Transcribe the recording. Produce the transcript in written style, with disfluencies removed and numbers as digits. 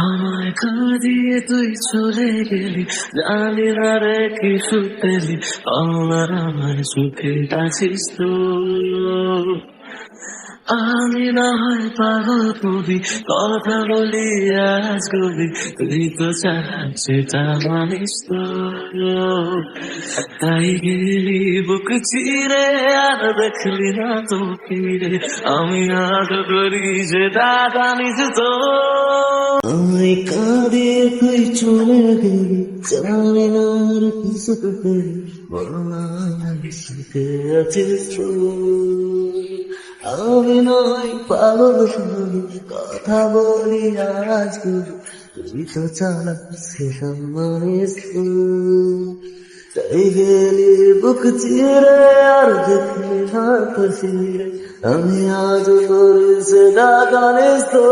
আমায় কাঁদিয়ে তুই চলে গেলি, জানি না রে কি সুখ পেলি, আমার সুখে আছিস তুই। আমি না হয় পাগল কবি, কথা বলি আজ কবি, তুই তো চাস সেটা মানিস তো। তাই গেলি বুক চিরে, আর দেখলি না তো ফিরে, আমি আগ করি সেটা জানিস তো। আমায় কাঁদিয়ে তুই চলে গেলি, জানি না আর কিছু পেলি, বললাম সুখে আছিস তুই। আমি নয় পাগল হই, কথা বলি আজ করি, তুই তো চালাস সেটা মানিস তুই। তাই গেলি বুক চিরে, আর দেখলি না তো ফিরে, আমি আজ করি সেটা জানিস তো।